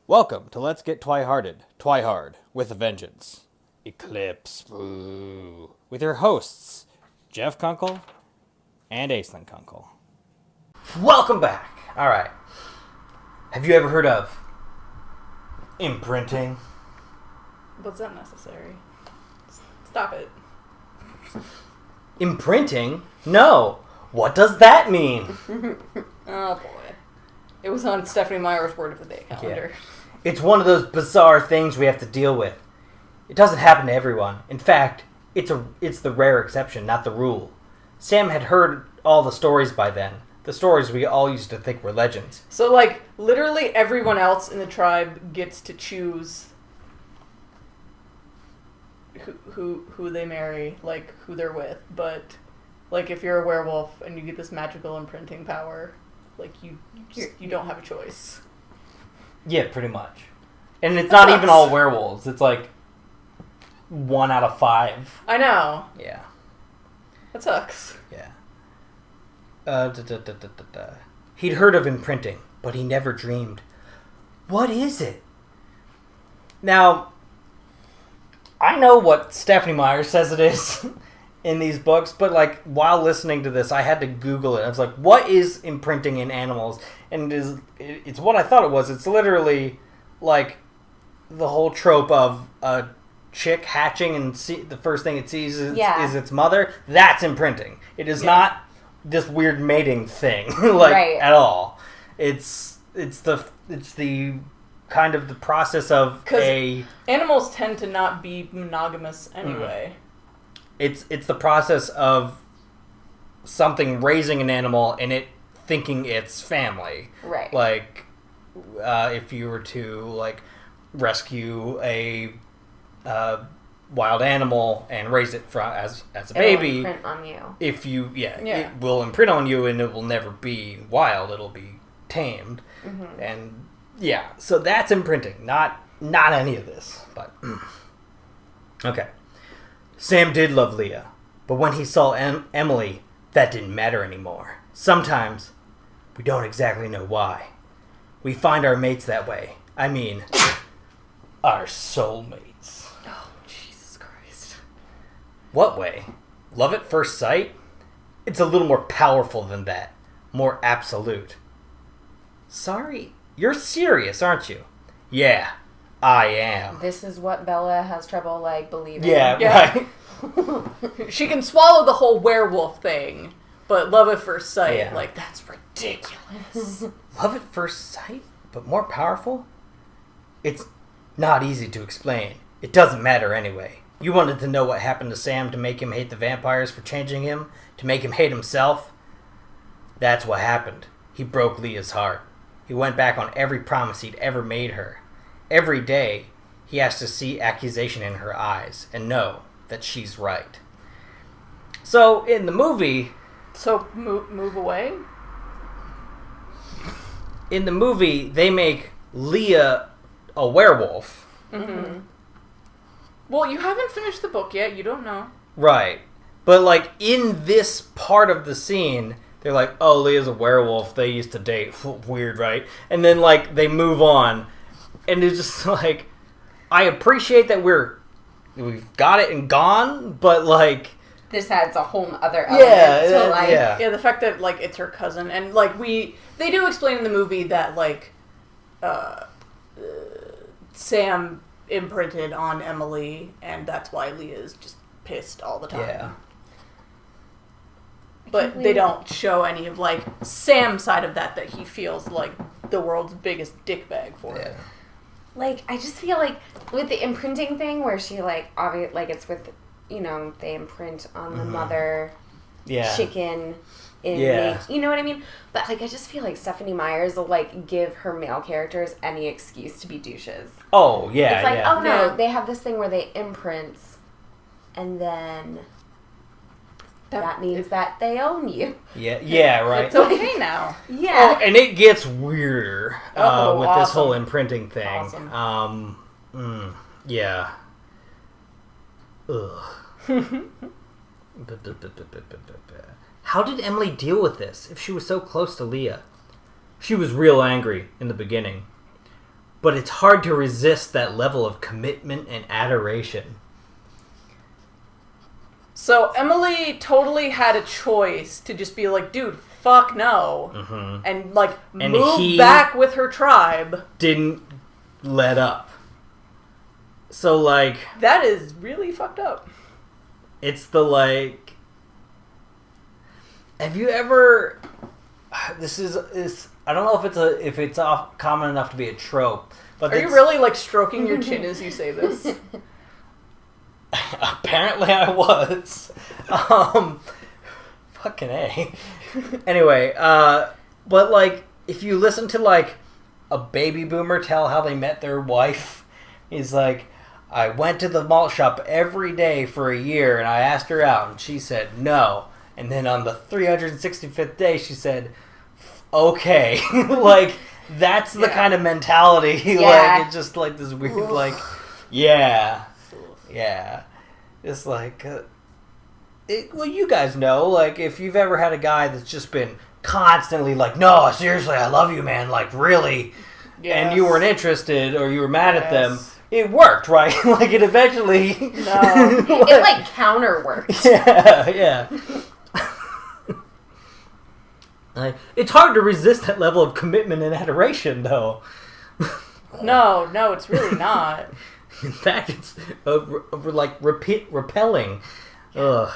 Welcome to Let's Get Twiharded, Twihard, with a Vengeance. Eclipse, ooh, with your hosts, Jeff Kunkel and Aislinn Kunkel. Welcome back. All right. Have you ever heard of imprinting? What's that necessary? Stop it. Imprinting? No. What does that mean? Oh boy. It was on Stephanie Meyers' Word of the Day calendar. Yeah. It's one of those bizarre things we have to deal with. It doesn't happen to everyone. In fact, it's the rare exception, not the rule. Sam had heard all the stories by then. The stories we all used to think were legends. So, like, literally everyone else in the tribe gets to choose who they marry, like, who they're with. But, like, if you're a werewolf and you get this magical imprinting power, like, you don't have a choice. Yeah, pretty much. And it's not even all werewolves. It's like 1 out of 5. I know. Yeah. That sucks. Yeah. He'd heard of imprinting, but he never dreamed. What is it? Now, I know what Stephanie Meyers says it is in these books, but like while listening to this, I had to Google it. I was like, what is imprinting in animals? And it's what I thought it was. It's literally like the whole trope of a chick hatching and the first thing it sees is its mother. That's imprinting. It is not this weird mating thing at all. It's the kind of the process of animals tend to not be monogamous anyway. It's the process of something raising an animal and it thinking it's family. Right. Like, if you were to, like, rescue a wild animal and raise it as a baby. It'll imprint on you. If you, it will imprint on you and it will never be wild. It'll be tamed. Mm-hmm. And, so that's imprinting. Not any of this. But, okay. Sam did love Leah, but when he saw Emily, that didn't matter anymore. Sometimes, we don't exactly know why. We find our mates that way. I mean, our soulmates. Oh, Jesus Christ. What way? Love at first sight? It's a little more powerful than that. More absolute. Sorry, you're serious, aren't you? Yeah, I am. This is what Bella has trouble, like, believing. Yeah. Right. She can swallow the whole werewolf thing, but love at first sight, like, that's ridiculous. Love at first sight, but more powerful? It's not easy to explain. It doesn't matter anyway. You wanted to know what happened to Sam to make him hate the vampires for changing him? To make him hate himself? That's what happened. He broke Leah's heart. He went back on every promise he'd ever made her. Every day, he has to see accusation in her eyes and know that she's right. So, in the movie... So, move away? In the movie, they make Leah a werewolf. Mm-hmm. Well, you haven't finished the book yet. You don't know. Right. But, like, in this part of the scene, they're like, oh, Leah's a werewolf. They used to date. Weird, right? And then, like, they move on. And it's just like, I appreciate that we've got it and gone, but like... This adds a whole other element to life. Yeah, the fact that, like, it's her cousin. And, like, they do explain in the movie that, like, Sam imprinted on Emily, and that's why Leah's just pissed all the time. Yeah. But they don't show any of, like, Sam's side of that he feels like the world's biggest dickbag for it. Like, I just feel like with the imprinting thing where she, like, it's with, they imprint on the mother chicken in you know what I mean? But, like, I just feel like Stephanie Meyers will, like, give her male characters any excuse to be douches. Oh, yeah, It's like, oh, no, they have this thing where they imprint, and then... That means that they own you. Yeah, right. It's okay now. Yeah. Oh, and it gets weirder with this whole imprinting thing. Awesome. Yeah. Ugh. How did Emily deal with this if she was so close to Leah? She was real angry in the beginning. but it's hard to resist that level of commitment and adoration. So Emily totally had a choice to just be like, dude, fuck no. Mm-hmm. And like move back with her tribe. Didn't let up. So like... That is really fucked up. It's the like... Have you ever... This is I don't know if it's common enough to be a trope. But are you really like stroking your chin as you say this? Apparently I was. Fucking A. Anyway, but like if you listen to like a baby boomer tell how they met their wife, he's like, I went to the malt shop every day for a year and I asked her out and she said no. And then on the 365th day she said, okay. Like, that's the kind of mentality. Yeah. Like, it's just like this weird, like, yeah. It's like, well, you guys know, like, if you've ever had a guy that's just been constantly like, no, seriously, I love you, man, like, really, and you weren't interested or you were mad at them, it worked, right? Like, it eventually... No. It, like, counter-worked. Yeah. It's hard to resist that level of commitment and adoration, though. No, it's really not. In fact, it's repelling. Ugh.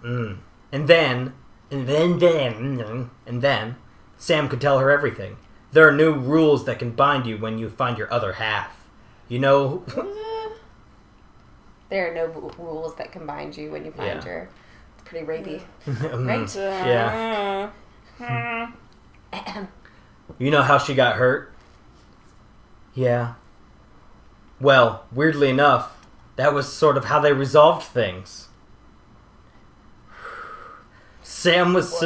And then, Sam could tell her everything. There are new rules that can bind you when you find your other half. You know? There are no rules that can bind you when you find your... It's pretty rapey. Right? Yeah. You know how she got hurt? Yeah. Well, weirdly enough, that was sort of how they resolved things. Sam was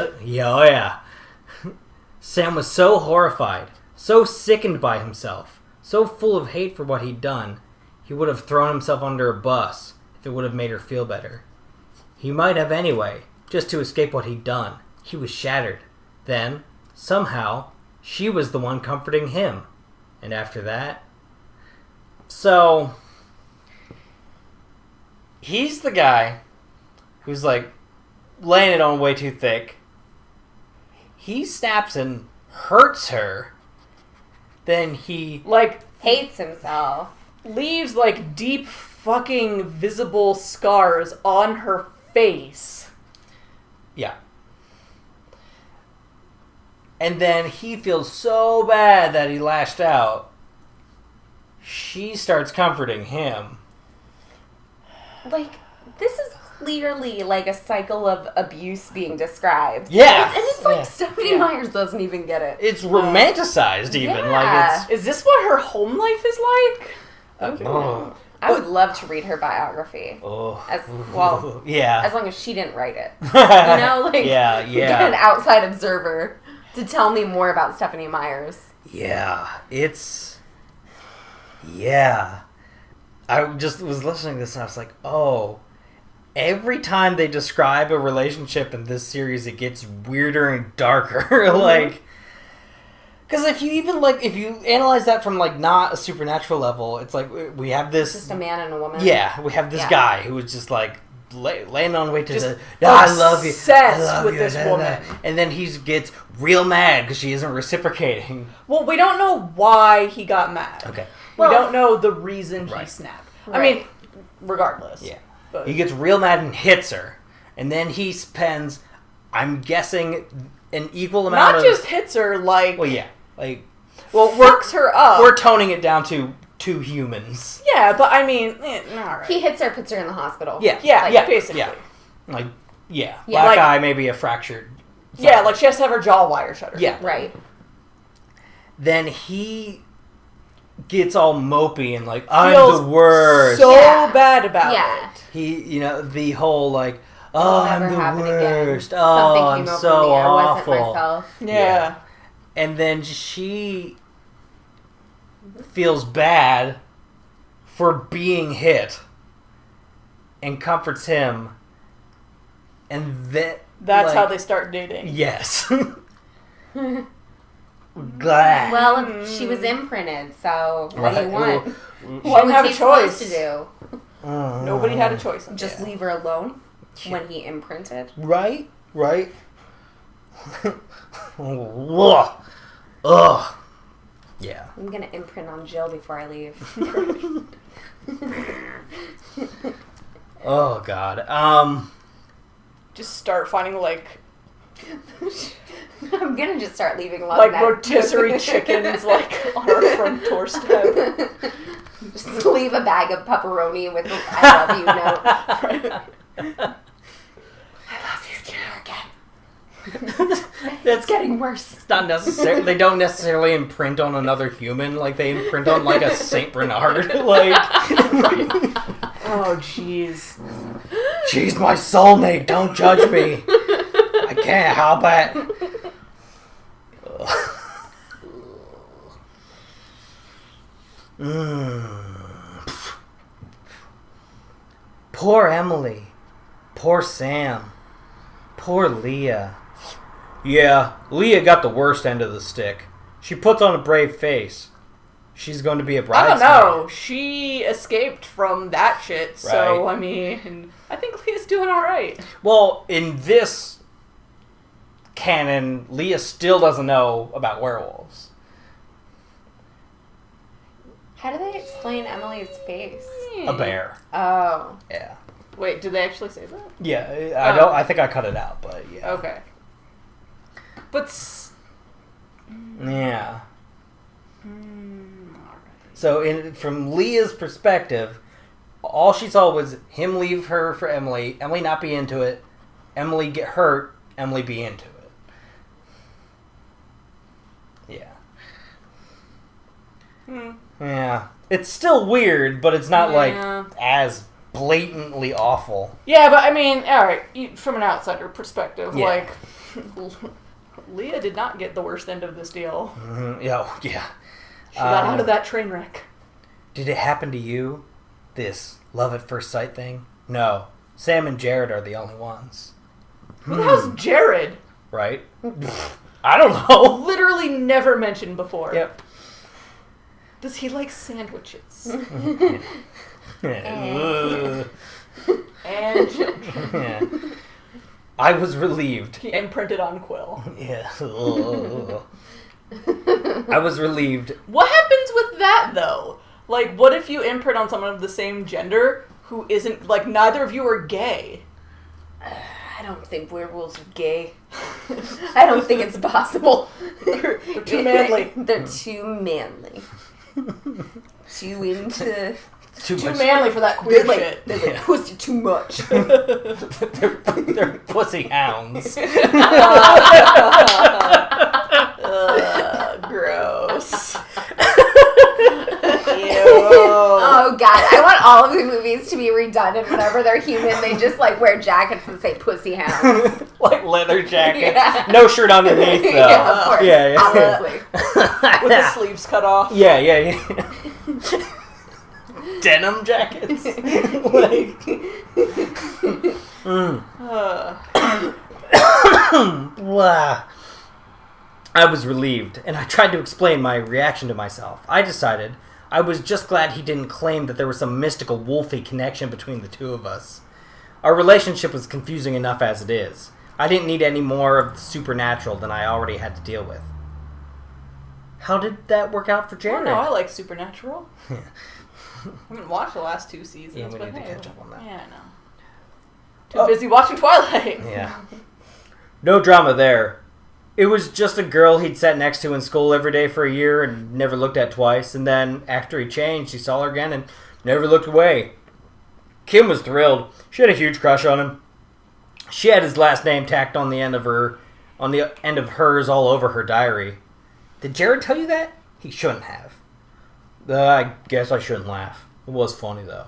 Sam was so horrified, so sickened by himself, so full of hate for what he'd done, he would have thrown himself under a bus if it would have made her feel better. He might have anyway, just to escape what he'd done. He was shattered. Then, somehow, she was the one comforting him. And after that... So, he's the guy who's like laying it on way too thick. He snaps and hurts her. Then he... Like... Hates himself. Leaves like deep fucking visible scars on her face. Yeah. And then he feels so bad that he lashed out. She starts comforting him. Like, this is clearly like a cycle of abuse being described. Yeah. And it's like Stephanie Meyers doesn't even get it. It's romanticized even. Yeah. Like Is this what her home life is like? I would love to read her biography. As long as she didn't write it. You know, like get an outside observer to tell me more about Stephanie Meyers. Yeah, I just was listening to this and I was like, oh, every time they describe a relationship in this series, it gets weirder and darker. Like, because if you analyze that from like not a supernatural level, it's like we have this just a man and a woman. Yeah, we have this guy who is just like laying on way to just I love you, obsessed with this woman, and then he gets real mad because she isn't reciprocating. Well, we don't know why he got mad. Okay, we don't know the reason he snapped. Right. I mean, regardless. Yeah. But he gets real mad and hits her. And then he spends, I'm guessing, an equal amount Not just hits her, like... Well, yeah. Like... Well, works her up. We're toning it down to 2 humans. Yeah, but I mean, alright. He hits her, puts her in the hospital. Yeah, basically. Yeah. Like, black eye, maybe a fractured... Yeah, like she has to have her jaw wire shut. Yeah. Right. Then he... gets all mopey and like, I'm the worst. So bad about it. He, the whole like, I'm the worst. Again. Oh, I'm so awful. I wasn't myself. Yeah. And then she feels bad for being hit and comforts him. And that's how they start dating. Yes. Well, she was imprinted, so what do you want? What was he supposed to do? Nobody had a choice. Just leave her alone when he imprinted? Right? Ugh. Yeah. I'm gonna imprint on Jill before I leave. Oh, God. Just start finding, I'm gonna just start leaving rotisserie chickens, on our front doorstep. Just leave a bag of pepperoni with I love you note. I love you again. It's getting worse. It's not necessary. They don't necessarily imprint on another human. They imprint on, a Saint Bernard. Oh, jeez. She's my soulmate. Don't judge me. I can't help it. Poor Emily. Poor Sam. Poor Leah. Yeah, Leah got the worst end of the stick. She puts on a brave face. She's going to be a bridesmaid. I don't know. She escaped from that shit, so, I think Leah's doing alright. Well, in this canon, Leah still doesn't know about werewolves. How do they explain Emily's face? A bear. Oh. Yeah. Wait, did they actually say that? Yeah, I think I cut it out, but yeah. Okay. But... Yeah. So, from Leah's perspective, all she saw was him leave her for Emily, Emily not be into it, Emily get hurt, Emily be into it. Yeah. Yeah. It's still weird, but it's not, as blatantly awful. Yeah, but, alright, from an outsider perspective, Leah did not get the worst end of this deal. Mm-hmm. Yeah. She got out of that train wreck. Did it happen to you? This love at first sight thing? No. Sam and Jared are the only ones. Who the hell's Jared? Right? I don't know. Literally never mentioned before. Yep. Does he like sandwiches? And children. Yeah. I was relieved. He imprinted on Quill. Yeah. I was relieved. What happens with that, though? What if you imprint on someone of the same gender who isn't, neither of you are gay? I don't think werewolves are gay. I don't think it's possible. They're too manly. They're too manly. Too into... Too manly for that queer shit. They're pussy too much. they're pussy hounds. Gross. Oh god, I want all of the movies to be redone, and whenever they're human, they just wear jackets that say pussy hounds. Leather jacket. Yeah. No shirt underneath, though. Yeah, of course. Yeah. Obviously. With the sleeves cut off. Yeah. Denim jackets. Wow. I was relieved, and I tried to explain my reaction to myself. I decided I was just glad he didn't claim that there was some mystical wolfy connection between the two of us. Our relationship was confusing enough as it is. I didn't need any more of the supernatural than I already had to deal with. How did that work out for Jared? I like Supernatural. I haven't watched the last 2 seasons. Yeah, we need to catch up on that. Yeah, I know. Too busy watching Twilight. Yeah. No drama there. It was just a girl he'd sat next to in school every day for a year and never looked at twice, and then, after he changed, he saw her again and never looked away. Kim was thrilled. She had a huge crush on him. She had his last name tacked on the end of hers all over her diary. Did Jared tell you that? He shouldn't have. I guess I shouldn't laugh. It was funny, though.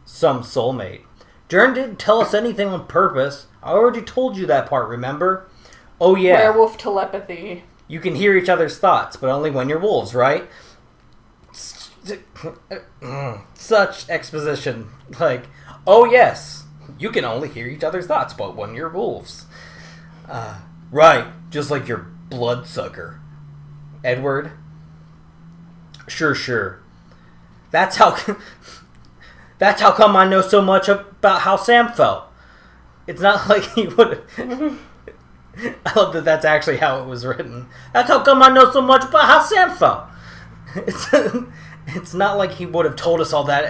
Some soulmate. Jared didn't tell us anything on purpose. I already told you that part, remember? Oh, yeah. Werewolf telepathy. You can hear each other's thoughts, but only when you're wolves, right? Such exposition. Oh, yes. You can only hear each other's thoughts, but when you're wolves. Right. Just like your bloodsucker. Edward. Sure. That's how come I know so much about how Sam felt. It's not like he would. I love that that's actually how it was written. That's how come I know so much about how Sam felt. It's not like he would have told us all that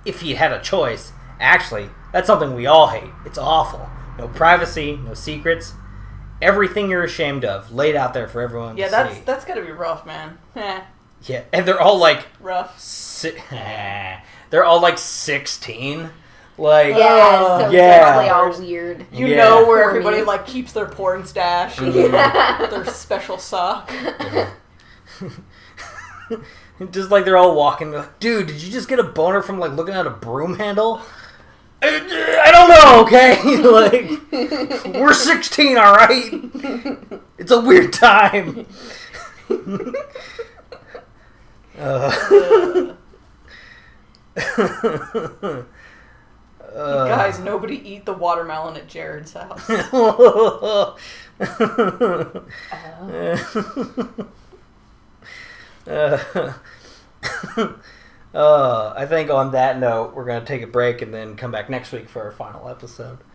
if he had a choice. Actually, that's something we all hate. It's awful. No privacy, no secrets. Everything you're ashamed of laid out there for everyone to see. That's gotta be rough, man. Yeah, and they're all like rough. They're all like 16. Like so it's actually all weird. You know where everybody like keeps their porn stash and their special sock. Just like they're all walking, like, dude, did you just get a boner from like looking at a broom handle? I don't know, okay? Like, we're 16, all right? It's a weird time. Guys, nobody eat the watermelon at Jared's house. I think on that note, we're going to take a break and then come back next week for our final episode.